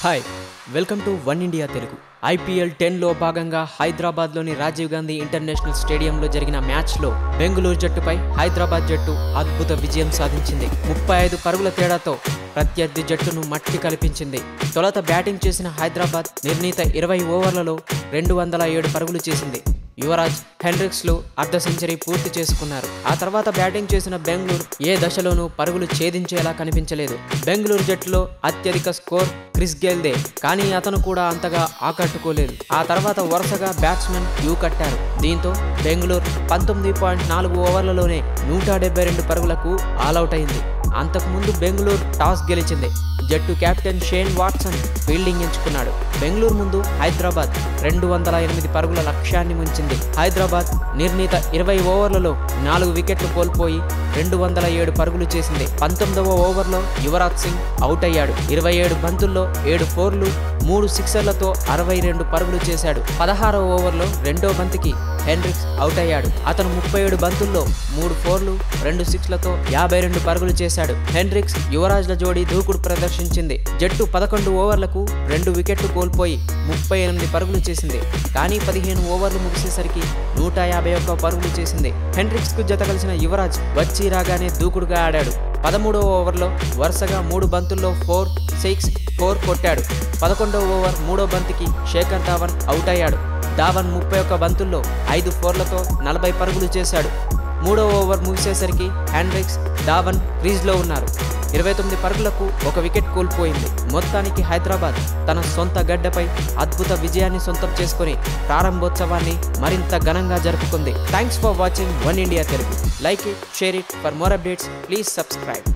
Hi welcome to one India Telugu. IPL 10లో భాగంగా హైదరాబాద్లోని Rajiv Gandhi international స్టేడియంలో జరిగిన మ్యాచ్లో బెంగళూరు జట్టుపై హైదరాబాద్ జట్టు అద్భుత విజయం సాధించింది. 35 పరుగుల తేడాతో ప్రత్యర్థి జట్టును మట్టి కల్పించింది. తొలుత బ్యాటింగ్ చేసిన హైదరాబాద్ నిర్ణీత 20 ఓవర్లలో 207 పరుగులు చేసింది. యువరాజ్, హెన్రిక్స్లు అర్ధ సెంచరీ పూర్తి చేసుకున్నారు. ఆ తర్వాత బ్యాటింగ్ చేసిన బెంగళూరు ఏ దశలోనూ పరుగులు ఛేదించేలా కనిపించలేదు. బెంగళూరు జట్టులో అత్యధిక స్కోర్ క్రిస్ గేల్దే, కానీ అతను కూడా అంతగా ఆకట్టుకోలేదు. ఆ తర్వాత వరుసగా బ్యాట్స్మెన్ యూ కట్టారు. దీంతో బెంగళూరు 19.4 ఓవర్లలోనే 172 పరుగులకు ఆలౌట్ అయింది. అంతకుముందు బెంగళూరు టాస్ గెలిచింది. జట్టు కెప్టెన్ షేన్ వాట్సన్ ఫీల్డింగ్ ఎంచుకున్నాడు. బెంగళూరు ముందు హైదరాబాద్ 208 పరుగుల లక్ష్యాన్ని ముంచింది. హైదరాబాద్ నిర్ణీత 20 ఓవర్లలో 4 వికెట్లు కోల్పోయి 207 పరుగులు చేసింది. 19వ ఓవర్లో యువరాజ్ సింగ్ అవుట్ అయ్యాడు. 27 బంతుల్లో 7 ఫోర్లు, 3 సిక్సర్లతో 62 పరుగులు చేశాడు. 16వ ఓవర్లో రెండో బంతికి హెన్రిక్స్ అవుట్ అయ్యాడు. అతను 37 బంతుల్లో 3 ఫోర్లు, 2 సిక్స్లతో 52 పరుగులు చేశాడు. హెన్రిక్స్, యువరాజ్ల జోడీ దూకుడు ప్రదర్శించింది. జట్టు 11 ఓవర్లకు 2 వికెట్లు కోల్పోయి 38 పరుగులు చేసింది. కానీ 15 ఓవర్లు ముగిసేసరికి 151 పరుగులు చేసింది. హెన్రిక్స్ కు జత కలిసిన యువరాజ్ వచ్చి రాగానే దూకుడుగా ఆడాడు. 13వ ఓవర్లో వరుసగా 3 బంతుల్లో 4, 6, 4 కొట్టాడు. 11వ ఓవర్ మూడో బంతికి శేఖర్ ధావన్ అవుట్ అయ్యాడు. ధావన్ 31 బంతుల్లో 5 ఫోర్లతో 40 పరుగులు చేశాడు. 3వ ఓవర్ ముగిసేసరికి హెన్రిక్స్, ధావన్ క్రీజ్లో ఉన్నారు. 29 పరుగులకు 1 వికెట్ కోల్పోయింది. మొత్తానికి హైదరాబాద్ తన సొంత గడ్డపై అద్భుత విజయాన్ని సొంతం చేసుకుని ప్రారంభోత్సవాన్ని మరింత ఘనంగా జరుపుకుంది. Thanks for watching one India Telugu. Like it, share it. For more updates please subscribe.